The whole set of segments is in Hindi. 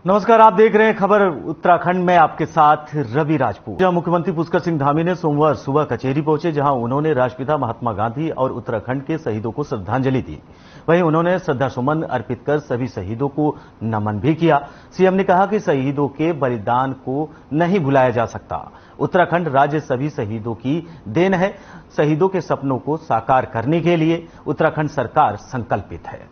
नमस्कार, आप देख रहे हैं खबर उत्तराखंड में, आपके साथ रवि राजपूत। जहां मुख्यमंत्री पुष्कर सिंह धामी ने सोमवार सुबह कचेरी पहुंचे, जहां उन्होंने राष्ट्रपिता महात्मा गांधी और उत्तराखंड के शहीदों को श्रद्धांजलि दी। वहीं उन्होंने श्रद्धासुमन अर्पित कर सभी शहीदों को नमन भी किया। सीएम ने कहा कि शहीदों के बलिदान को नहीं भुलाया जा सकता। उत्तराखंड राज्य सभी शहीदों की देन है। शहीदों के सपनों को साकार करने के लिए उत्तराखंड सरकार संकल्पित है।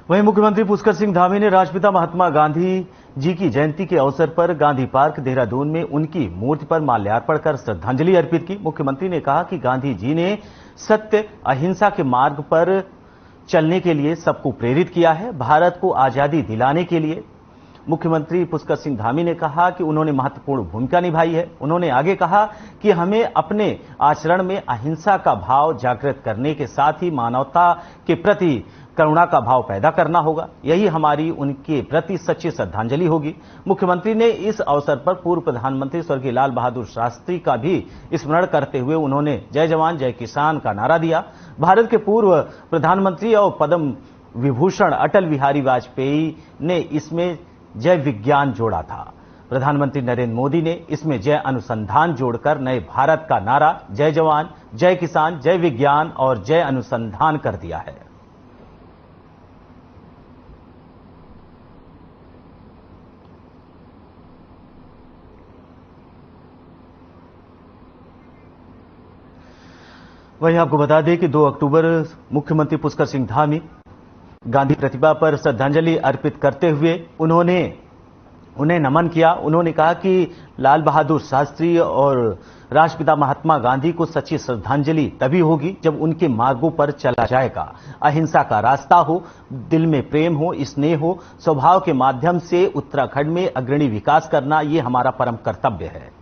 वहीं मुख्यमंत्री पुष्कर सिंह धामी ने राष्ट्रपिता महात्मा गांधी जी की जयंती के अवसर पर गांधी पार्क देहरादून में उनकी मूर्ति पर माल्यार्पण कर श्रद्धांजलि अर्पित की। मुख्यमंत्री ने कहा कि गांधी जी ने सत्य अहिंसा के मार्ग पर चलने के लिए सबको प्रेरित किया है। भारत को आजादी दिलाने के लिए मुख्यमंत्री पुष्कर सिंह धामी ने कहा कि उन्होंने महत्वपूर्ण भूमिका निभाई है। उन्होंने आगे कहा कि हमें अपने आचरण में अहिंसा का भाव जागृत करने के साथ ही मानवता के प्रति करुणा का भाव पैदा करना होगा। यही हमारी उनके प्रति सच्ची श्रद्धांजलि होगी। मुख्यमंत्री ने इस अवसर पर पूर्व प्रधानमंत्री स्वर्गीय लाल बहादुर शास्त्री का भी स्मरण करते हुए उन्होंने जय जवान जय किसान का नारा दिया। भारत के पूर्व प्रधानमंत्री और पद्म विभूषण अटल बिहारी वाजपेयी ने इसमें जय विज्ञान जोड़ा था। प्रधानमंत्री नरेंद्र मोदी ने इसमें जय अनुसंधान जोड़कर नए भारत का नारा जय जवान जय किसान जय विज्ञान और जय अनुसंधान कर दिया है। वहीं आपको बता दें कि 2 अक्टूबर मुख्यमंत्री पुष्कर सिंह धामी गांधी प्रतिमा पर श्रद्धांजलि अर्पित करते हुए उन्हें नमन किया। उन्होंने कहा कि लाल बहादुर शास्त्री और राष्ट्रपिता महात्मा गांधी को सच्ची श्रद्धांजलि तभी होगी जब उनके मार्गों पर चला जाएगा। अहिंसा का रास्ता हो, दिल में प्रेम हो, स्नेह हो, स्वभाव के माध्यम से उत्तराखंड में अग्रणी विकास करना, ये हमारा परम कर्तव्य है।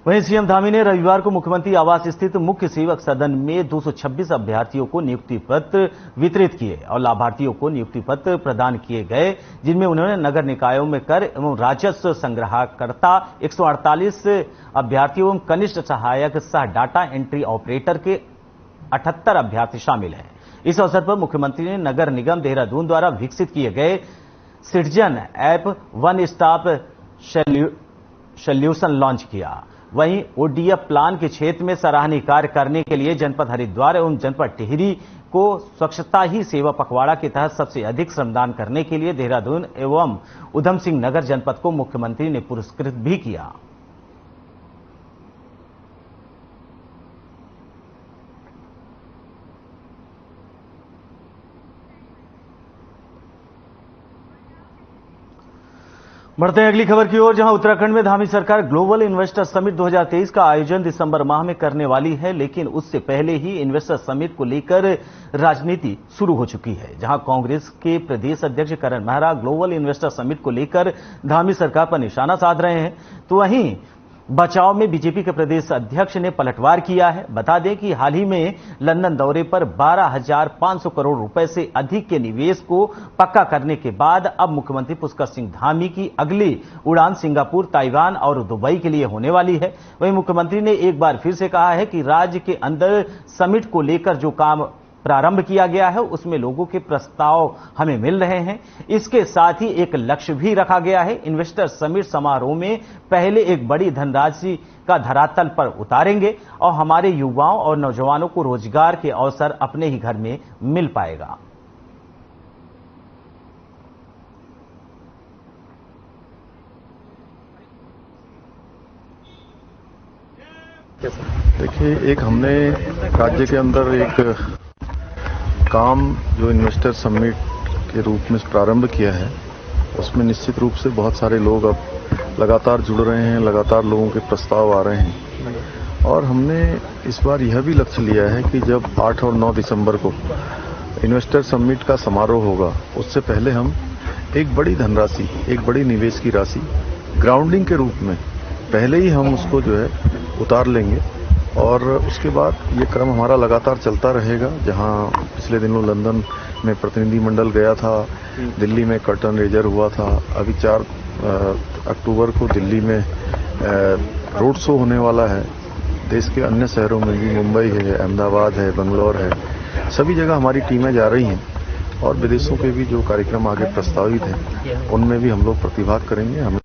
वहीं सीएम धामी ने रविवार को मुख्यमंत्री आवास स्थित मुख्य सेवक सदन में 226 अभ्यर्थियों को नियुक्ति पत्र वितरित किए और लाभार्थियों को नियुक्ति पत्र प्रदान किए गए, जिनमें उन्होंने नगर निकायों में कर एवं राजस्व संग्रहकर्ता 148 अभ्यर्थियों एवं कनिष्ठ सहायक सह डाटा एंट्री ऑपरेटर के 78 अभ्यर्थी शामिल हैं। इस अवसर पर मुख्यमंत्री ने नगर निगम देहरादून द्वारा विकसित किए गए citizen app one stop solution launch किया। वहीं ओडीएफ प्लान के क्षेत्र में सराहनीय कार्य करने के लिए जनपद हरिद्वार एवं जनपद टिहरी को स्वच्छता ही सेवा पखवाड़ा के तहत सबसे अधिक श्रमदान करने के लिए देहरादून एवं उधम सिंह नगर जनपद को मुख्यमंत्री ने पुरस्कृत भी किया। बढ़ते हैं अगली खबर की ओर, जहां उत्तराखंड में धामी सरकार ग्लोबल इन्वेस्टर समिट 2023 का आयोजन दिसंबर माह में करने वाली है, लेकिन उससे पहले ही इन्वेस्टर समिट को लेकर राजनीति शुरू हो चुकी है। जहां कांग्रेस के प्रदेश अध्यक्ष करण मेहरा ग्लोबल इन्वेस्टर समिट को लेकर धामी सरकार पर निशाना साध रहे हैं, तो वहीं बचाव में बीजेपी के प्रदेश अध्यक्ष ने पलटवार किया है। बता दें कि हाल ही में लंदन दौरे पर 12,500 करोड़ रुपए से अधिक के निवेश को पक्का करने के बाद अब मुख्यमंत्री पुष्कर सिंह धामी की अगली उड़ान सिंगापुर, ताइवान और दुबई के लिए होने वाली है। वहीं मुख्यमंत्री ने एक बार फिर से कहा है कि राज्य के अंदर समिट को लेकर जो काम प्रारंभ किया गया है उसमें लोगों के प्रस्ताव हमें मिल रहे हैं। इसके साथ ही एक लक्ष्य भी रखा गया है। इन्वेस्टर समिट समारोह में पहले एक बड़ी धनराशि का धरातल पर उतारेंगे और हमारे युवाओं और नौजवानों को रोजगार के अवसर अपने ही घर में मिल पाएगा। देखिए, एक हमने राज्य के अंदर एक काम जो इन्वेस्टर समिट के रूप में प्रारंभ किया है, उसमें निश्चित रूप से बहुत सारे लोग अब लगातार जुड़ रहे हैं, लगातार लोगों के प्रस्ताव आ रहे हैं। और हमने इस बार यह भी लक्ष्य लिया है कि जब 8 और 9 दिसंबर को इन्वेस्टर समिट का समारोह होगा, उससे पहले हम एक बड़ी धनराशि, एक बड़ी निवेश की राशि ग्राउंडिंग के रूप में पहले ही हम उसको जो है उतार लेंगे और उसके बाद ये क्रम हमारा लगातार चलता रहेगा। जहां पिछले दिनों लंदन में प्रतिनिधिमंडल गया था। दिल्ली में कर्टन रेजर हुआ था। अभी 4 अक्टूबर को दिल्ली में रोड शो होने वाला है। देश के अन्य शहरों में भी, मुंबई है, अहमदाबाद है, बंगलौर है, सभी जगह हमारी टीमें जा रही हैं और विदेशों के भी जो कार्यक्रम आगे प्रस्तावित हैं उनमें भी हम लोग प्रतिभाग करेंगे। हम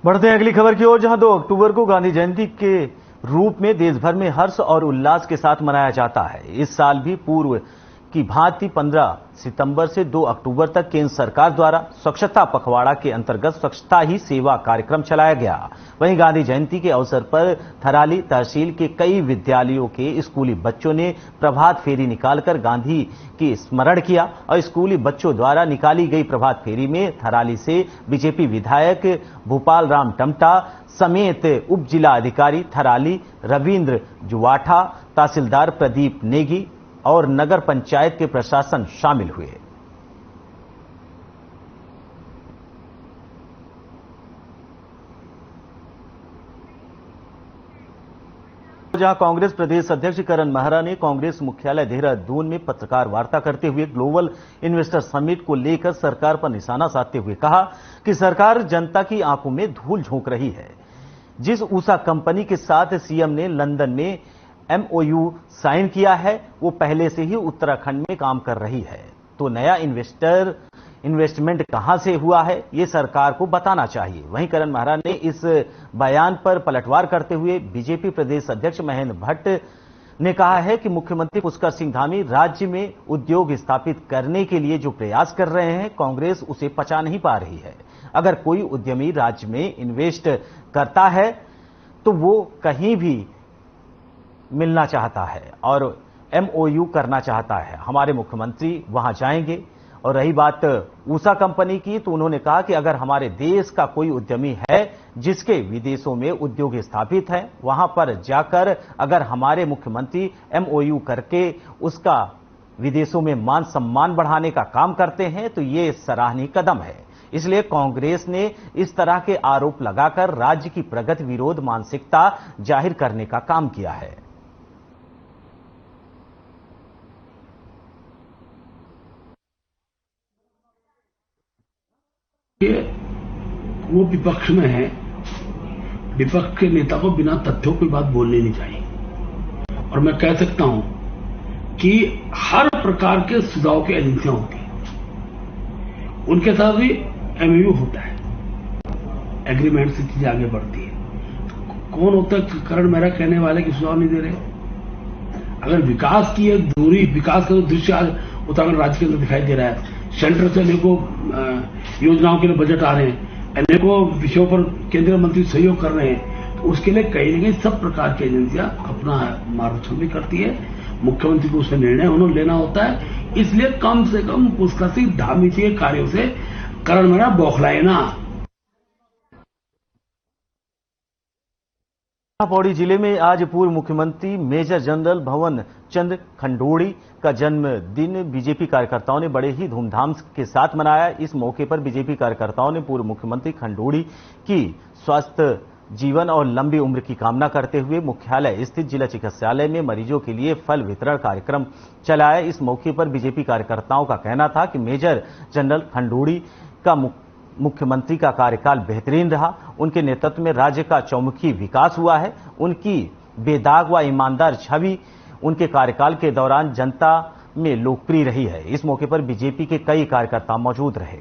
बढ़ते हैं अगली खबर की ओर, जहां 2 अक्टूबर को गांधी जयंती के रूप में देश भर में हर्ष और उल्लास के साथ मनाया जाता है। इस साल भी पूर्व की भांति 15 सितंबर से 2 अक्टूबर तक केंद्र सरकार द्वारा स्वच्छता पखवाड़ा के अंतर्गत स्वच्छता ही सेवा कार्यक्रम चलाया गया। वहीं गांधी जयंती के अवसर पर थराली तहसील के कई विद्यालयों के स्कूली बच्चों ने प्रभात फेरी निकालकर गांधी की स्मरण किया और स्कूली बच्चों द्वारा निकाली गई प्रभात फेरी में थराली से बीजेपी विधायक भूपाल राम टमटा समेत उप जिला अधिकारी थराली रविंद्र जुवाठा, तहसीलदार प्रदीप नेगी और नगर पंचायत के प्रशासन शामिल हुए। जहां कांग्रेस प्रदेश अध्यक्ष करण मेहरा ने कांग्रेस मुख्यालय देहरादून में पत्रकार वार्ता करते हुए ग्लोबल इन्वेस्टर समिट को लेकर सरकार पर निशाना साधते हुए कहा कि सरकार जनता की आंखों में धूल झोंक रही है। जिस ऊषा कंपनी के साथ सीएम ने लंदन में MOU साइन किया है वो पहले से ही उत्तराखंड में काम कर रही है, तो नया इन्वेस्टमेंट कहां से हुआ है ये सरकार को बताना चाहिए। वहीं करण मेहरा ने इस बयान पर पलटवार करते हुए बीजेपी प्रदेश अध्यक्ष महेंद्र भट्ट ने कहा है कि मुख्यमंत्री पुष्कर सिंह धामी राज्य में उद्योग स्थापित करने के लिए जो प्रयास कर रहे हैं कांग्रेस उसे पचा नहीं पा रही है। अगर कोई उद्यमी राज्य में इन्वेस्ट करता है तो वो कहीं भी मिलना चाहता है और MOU करना चाहता है, हमारे मुख्यमंत्री वहां जाएंगे। और रही बात ऊषा कंपनी की, तो उन्होंने कहा कि अगर हमारे देश का कोई उद्यमी है जिसके विदेशों में उद्योग स्थापित है, वहां पर जाकर अगर हमारे मुख्यमंत्री MOU करके उसका विदेशों में मान सम्मान बढ़ाने का काम करते हैं तो ये सराहनीय कदम है। इसलिए कांग्रेस ने इस तरह के आरोप लगाकर राज्य की प्रगति विरोध मानसिकता जाहिर करने का काम किया है। वो विपक्ष में है, विपक्ष के नेता को बिना तथ्यों की बात बोलनी नहीं चाहिए। और मैं कह सकता हूं कि हर प्रकार के सुझाव की एजेंसियां होती हैं, उनके साथ भी MOU होता है, एग्रीमेंट से चीजें आगे बढ़ती है। कौन होता है करण मेहरा कहने वाले कि सुझाव नहीं दे रहे? अगर विकास की एक दूरी, विकास का दृश्य आज उत्तराखंड राज्य के अंदर दिखाई दे रहा है, सेंटर से अनेकों योजनाओं के लिए बजट आ रहे हैं, अनेकों विषयों पर केंद्रीय मंत्री सहयोग कर रहे हैं, तो उसके लिए कहीं न कहीं सब प्रकार की एजेंसियां अपना मार्गदर्शन भी करती है। मुख्यमंत्री को उससे निर्णय उन्होंने लेना होता है। इसलिए कम से कम पुष्कर सिंह धामी के कार्यों से करण मेहरा बौखलाए ना। पौड़ी जिले में आज पूर्व मुख्यमंत्री मेजर जनरल भवन चंद्र खंडोड़ी का जन्मदिन बीजेपी कार्यकर्ताओं ने बड़े ही धूमधाम के साथ मनाया। इस मौके पर बीजेपी कार्यकर्ताओं ने पूर्व मुख्यमंत्री खंडोड़ी की स्वस्थ जीवन और लंबी उम्र की कामना करते हुए मुख्यालय स्थित जिला चिकित्सालय में मरीजों के लिए फल वितरण कार्यक्रम चलाया। इस मौके पर बीजेपी कार्यकर्ताओं का कहना था कि मेजर जनरल खंडोड़ी का मुख्यमंत्री का कार्यकाल बेहतरीन रहा, उनके नेतृत्व में राज्य का चौमुखी विकास हुआ है। उनकी बेदाग व ईमानदार छवि उनके कार्यकाल के दौरान जनता में लोकप्रिय रही है। इस मौके पर बीजेपी के कई कार्यकर्ता मौजूद रहे।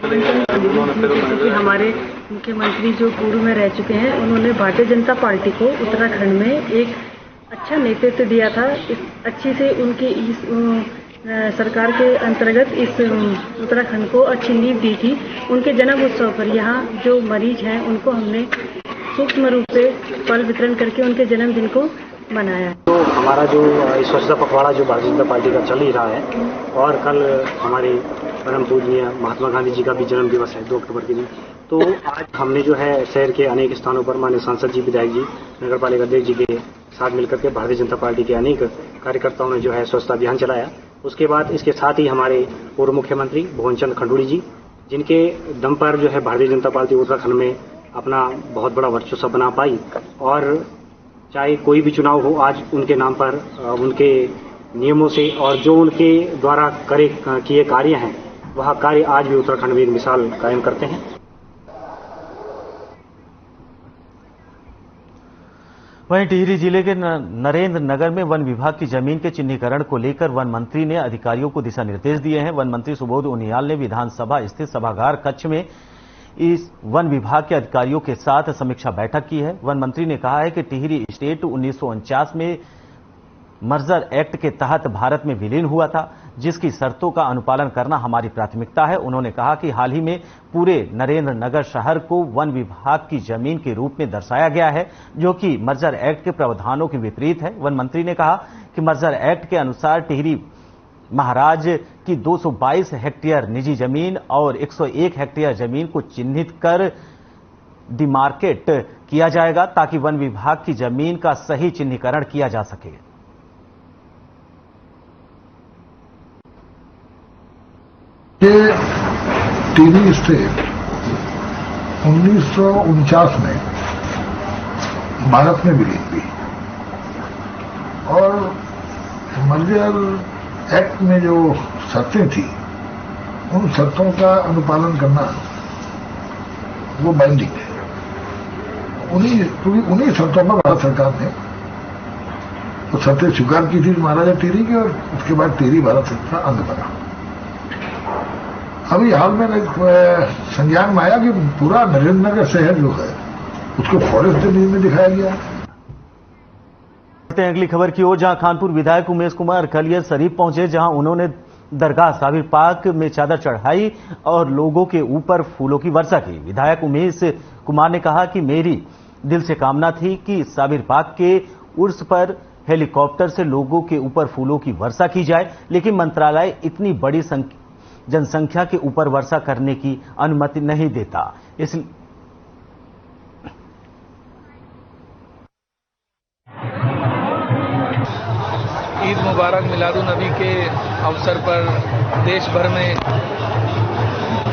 क्योंकि हमारे मुख्यमंत्री जो पूर्व में रह चुके हैं, उन्होंने भारतीय जनता पार्टी को उत्तराखंड में एक अच्छा नेतृत्व दिया था। इस अच्छी से उनकी इस सरकार के अंतर्गत इस उत्तराखंड को अच्छी नींव दी थी। उनके जन्म उत्सव पर यहाँ जो मरीज हैं उनको हमने सूक्ष्म रूप से फल वितरण करके उनके जन्मदिन को मनाया। तो हमारा जो स्वच्छता पखवाड़ा जो भारतीय जनता पार्टी का चल ही रहा है और कल हमारे परम पूजनीय महात्मा गांधी जी का भी जन्म दिवस है 2 अक्टूबर के दिन। तो आज हमने जो है शहर के अनेक स्थानों पर माननीय सांसद जी, विधायक जी, नगर पालिका अध्यक्ष जी के साथ मिलकर के भारतीय जनता पार्टी के अनेक कार्यकर्ताओं ने जो है स्वच्छता अभियान चलाया उसके बाद इसके साथ ही हमारे पूर्व मुख्यमंत्री भुवनचंद्र खंडूड़ी जी, जिनके दम पर जो है भारतीय जनता पार्टी उत्तराखंड में अपना बहुत बड़ा वर्चस्व बना पाई, और चाहे कोई भी चुनाव हो, आज उनके नाम पर उनके नियमों से और जो उनके द्वारा किए कार्य हैं, वह कार्य आज भी उत्तराखंड में एक मिसाल कायम करते हैं। वहीं टिहरी जिले के नरेंद्र नगर में वन विभाग की जमीन के चिन्हीकरण को लेकर वन मंत्री ने अधिकारियों को दिशा निर्देश दिए हैं। वन मंत्री सुबोध उनियाल ने विधानसभा स्थित सभागार कक्ष में इस वन विभाग के अधिकारियों के साथ समीक्षा बैठक की है। वन मंत्री ने कहा है कि टिहरी स्टेट 1949 में मर्जर एक्ट के तहत भारत में विलीन हुआ था, जिसकी शर्तों का अनुपालन करना हमारी प्राथमिकता है। उन्होंने कहा कि हाल ही में पूरे नरेंद्र नगर शहर को वन विभाग की जमीन के रूप में दर्शाया गया है, जो कि मर्जर एक्ट के प्रावधानों के विपरीत है। वन मंत्री ने कहा कि मर्जर एक्ट के अनुसार टिहरी महाराज की 222 हेक्टेयर निजी जमीन और 101 हेक्टेयर जमीन को चिन्हित कर डिमार्केट किया जाएगा, ताकि वन विभाग की जमीन का सही चिन्हीकरण किया जा सके। ये टिहरी स्टेट 1949 में भारत में विलीन हुई और मर्जर एक्ट में जो शर्तें थी, उन शर्तों का अनुपालन करना वो बाइंडिंग है। उन्हीं शर्तों पर भारत सरकार ने वो शर्तें स्वीकार की थी महाराजा टिहरी की, और उसके बाद टिहरी भारत का अंग बना। अभी हाल में संज्ञान में आया कि पूरा नरेंद्र नगर शहर जो है उसको फॉरेस्ट डिवीजन में दिखाया गया है। अगली खबर की ओर, जहां कानपुर विधायक उमेश कुमार कलियर शरीफ पहुंचे, जहां उन्होंने दरगाह साबिर पाक में चादर चढ़ाई और लोगों के ऊपर फूलों की वर्षा की। विधायक उमेश कुमार ने कहा कि मेरी दिल से कामना थी कि साबिर पाक के उर्स पर हेलीकॉप्टर से लोगों के ऊपर फूलों की वर्षा की जाए, लेकिन मंत्रालय इतनी बड़ी जनसंख्या के ऊपर वर्षा करने की अनुमति नहीं देता। इसलिए ईद मुबारक मिलादुन नबी के अवसर पर देश भर में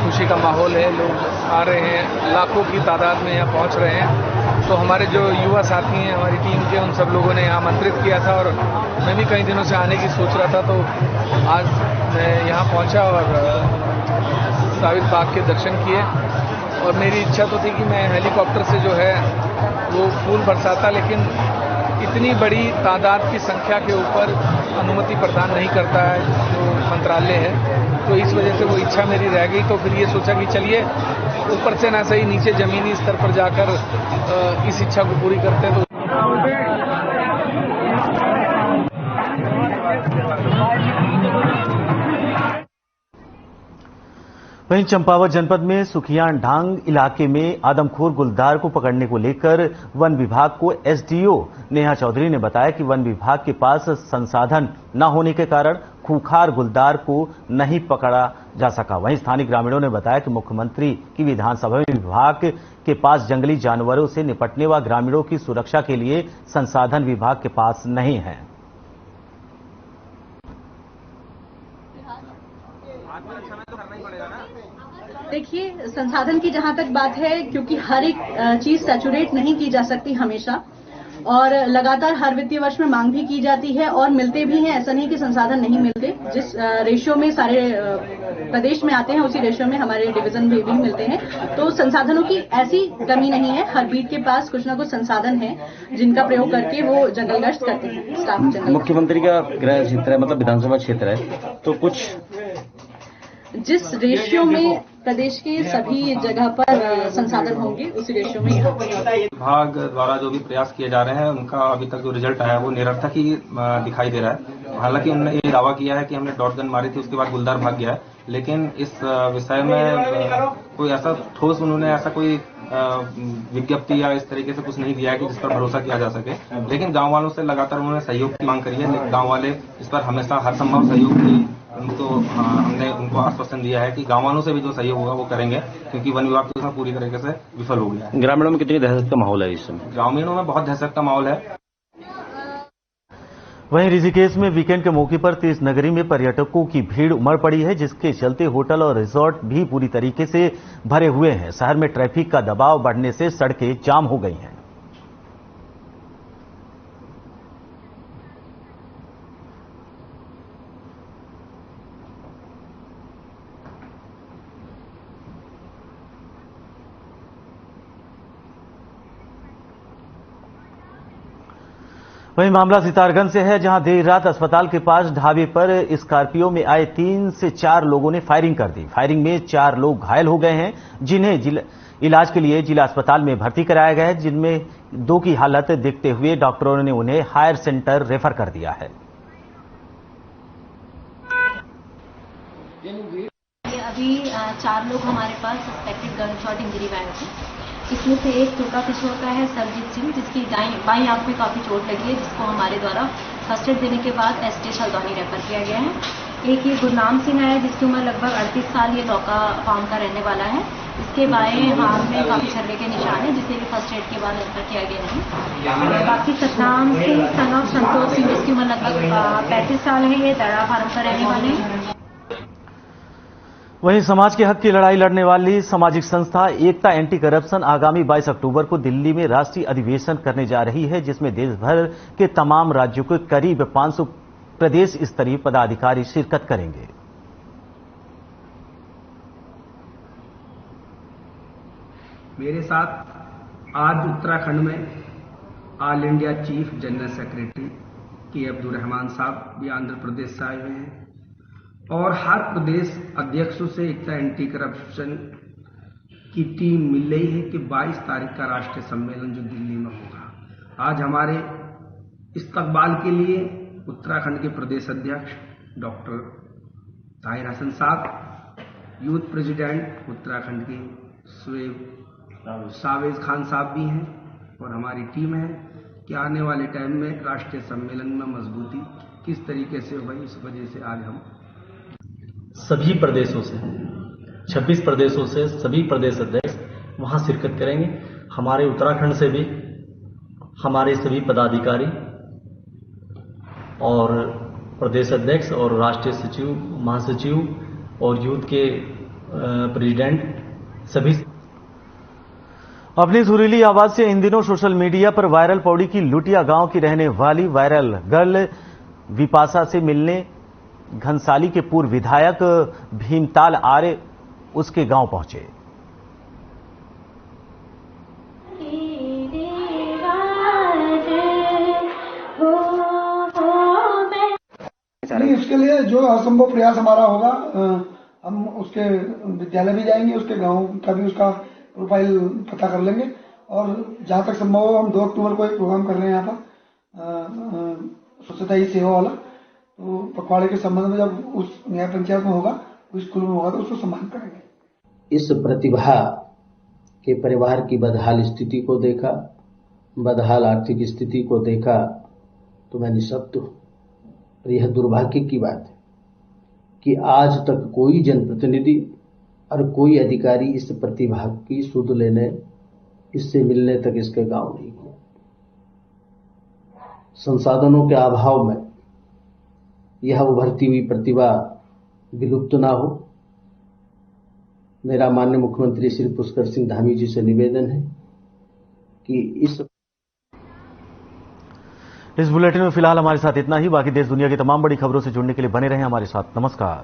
खुशी का माहौल है। लोग आ रहे हैं, लाखों की तादाद में यहाँ पहुँच रहे हैं। तो हमारे जो युवा साथी हैं हमारी टीम के, उन सब लोगों ने यहाँ आमंत्रित किया था और मैं भी कई दिनों से आने की सोच रहा था। तो आज मैं यहाँ पहुँचा और साबिर पाक के दर्शन किए, और मेरी इच्छा तो थी कि मैं हेलीकॉप्टर से जो है वो फूल बरसाता, लेकिन इतनी बड़ी तादाद की संख्या के ऊपर अनुमति प्रदान नहीं करता है जो मंत्रालय है, तो इस वजह से वो इच्छा मेरी रह गई। तो फिर ये सोचा कि चलिए ऊपर से ना सही नीचे जमीनी स्तर पर जाकर इस इच्छा को पूरी करते हैं। वहीं चंपावत जनपद में सुखियान ढांग इलाके में आदमखोर गुलदार को पकड़ने को लेकर वन विभाग को एसडीओ नेहा चौधरी ने बताया कि वन विभाग के पास संसाधन न होने के कारण खूंखार गुलदार को नहीं पकड़ा जा सका। वहीं स्थानीय ग्रामीणों ने बताया कि मुख्यमंत्री की विधानसभा में विभाग के पास जंगली जानवरों से निपटने व ग्रामीणों की सुरक्षा के लिए संसाधन विभाग के पास नहीं है। देखिए, संसाधन की जहां तक बात है, क्योंकि हर एक चीज सैचुरेट नहीं की जा सकती हमेशा, और लगातार हर वित्तीय वर्ष में मांग भी की जाती है और मिलते भी हैं। ऐसा नहीं कि संसाधन नहीं मिलते। जिस रेशियो में सारे प्रदेश में आते हैं, उसी रेशियो में हमारे डिवीजन में भी मिलते हैं। तो संसाधनों की ऐसी कमी नहीं है। हर बीट के पास कुछ ना कुछ संसाधन है जिनका प्रयोग करके वो जंगल गश्त करते हैं। स्टाफ जंगल, मुख्यमंत्री का गृह क्षेत्र है, मतलब विधानसभा क्षेत्र है, तो कुछ जिस रेशियो में प्रदेश के सभी जगह पर संसाधन होंगे, उसी रेशियो में यहाँ विभाग द्वारा जो भी प्रयास किए जा रहे हैं उनका अभी तक जो रिजल्ट आया है वो निरर्थक ही दिखाई दे रहा है। हालांकि उन्होंने ये दावा किया है कि हमने डॉट गन मारी थी, उसके बाद गुलदार भाग गया है, लेकिन इस विषय में कोई ऐसा ठोस उन्होंने ऐसा कोई विज्ञप्ति या इस तरीके से कुछ नहीं दिया है कि जिस पर भरोसा किया जा सके। लेकिन गांव वालों से लगातार उन्होंने सहयोग की मांग करी है। गांव वाले इस पर हमेशा हर संभव सहयोग की हमने उनको आश्वासन दिया है कि गांव वालों से भी जो सहयोग होगा वो करेंगे, क्योंकि वन विभाग तो इसमें पूरी तरीके से विफल हो गया है। ग्रामीणों में कितनी दहशत का माहौल है इस समय? ग्रामीणों में बहुत दहशत का माहौल है। वहीं ऋषिकेश में वीकेंड के मौके पर तीर्थ नगरी में पर्यटकों की भीड़ उमड़ पड़ी है, जिसके चलते होटल और रिजॉर्ट भी पूरी तरीके से भरे हुए हैं। शहर में ट्रैफिक का दबाव बढ़ने से सड़कें जाम हो गई हैं। वहीं मामला सितारगंज से है, जहां देर रात अस्पताल के पास ढाबे पर स्कॉर्पियो में आए 3 से 4 लोगों ने फायरिंग कर दी। फायरिंग में 4 लोग घायल हो गए हैं, जिन्हें इलाज के लिए जिला अस्पताल में भर्ती कराया गया है, जिनमें 2 की हालत देखते हुए डॉक्टरों ने उन्हें हायर सेंटर रेफर कर दिया है। अभी 4 लोग हमारे पास सस्पेक्टेड गन शॉट इंजरी में आए थे। इसमें से एक छोटा किशोर का है सरजीत सिंह, जिसकी बाईं आंख में काफी चोट लगी है, जिसको हमारे द्वारा फर्स्ट एड देने के बाद एसटी हल्द्वानी रेफर किया गया है। एक ये गुरनाम सिंह है, जिसकी उम्र लगभग 38 साल, ये लौका फार्म का रहने वाला है। इसके बाएं हाथ में काफी छर्रे के निशान है, जिसे भी फर्स्ट एड के बाद रेफर किया गया है। बाकी सतनाम सिंह सन ऑफ संतोष सिंह, जिसकी उम्र लगभग 35 साल है, ये दड़ा फार्म का रहने वाले हैं। वहीं समाज के हक की लड़ाई लड़ने वाली सामाजिक संस्था एकता एंटी करप्शन आगामी 22 अक्टूबर को दिल्ली में राष्ट्रीय अधिवेशन करने जा रही है, जिसमें देश भर के तमाम राज्यों के करीब 500 प्रदेश स्तरीय पदाधिकारी शिरकत करेंगे। मेरे साथ आज उत्तराखंड में all India chief general secretary के अब्दुल रहमान साहब भी आंध्र प्रदेश से आए हुए हैं और हर प्रदेश अध्यक्षों से एकता एंटी करप्शन की टीम मिल रही है कि 22 तारीख का राष्ट्रीय सम्मेलन जो दिल्ली में होगा। आज हमारे इस्तकबाल के लिए उत्तराखंड के प्रदेश अध्यक्ष डॉक्टर ताहिर हसन साहब, यूथ प्रेसिडेंट उत्तराखंड के सावेज खान साहब भी हैं और हमारी टीम है कि आने वाले टाइम में राष्ट्रीय सम्मेलन में मजबूती किस तरीके से होगी। इस वजह से आज हम सभी प्रदेशों से 26 प्रदेशों से सभी प्रदेश अध्यक्ष वहां शिरकत करेंगे। हमारे उत्तराखंड से भी हमारे सभी पदाधिकारी और प्रदेश अध्यक्ष और राष्ट्रीय सचिव, महासचिव और यूथ के प्रेसिडेंट सभी। अपनी सुरीली आवाज से इन दिनों सोशल मीडिया पर वायरल पौड़ी की लुटिया गांव की रहने वाली वायरल गर्ल विपाशा से मिलने घनसाली के पूर्व विधायक भीमताल आर्य उसके गांव पहुंचे। इसके लिए जो असंभव प्रयास हमारा होगा, हम उसके विद्यालय भी जाएंगे, उसके गांव का भी उसका प्रोफाइल पता कर लेंगे और जहां तक संभव हो हम 2 अक्टूबर को एक प्रोग्राम कर रहे हैं यहाँ पर स्वच्छता ही सेवा वाला। तो पखवाड़े के संबंध में जब उस न्याय पंचायत में होगा, उस स्कूल में होगा, तो उसको सम्मान करेंगे। इस प्रतिभा के परिवार की बदहाल स्थिति को देखा, बदहाल आर्थिक स्थिति को देखा तो मैं निःशब्द हूं। और यह दुर्भाग्य की बात है कि आज तक कोई जनप्रतिनिधि और कोई अधिकारी इस प्रतिभा की सुध लेने, इससे मिलने तक इसके गांव नहीं गया। संसाधनों के अभाव में यह उभरती हुई प्रतिभा विलुप्त ना हो। मेरा माननीय मुख्यमंत्री श्री पुष्कर सिंह धामी जी से निवेदन है कि इस बुलेटिन में फिलहाल हमारे साथ इतना ही। बाकी देश दुनिया की तमाम बड़ी खबरों से जुड़ने के लिए बने रहें हमारे साथ। नमस्कार।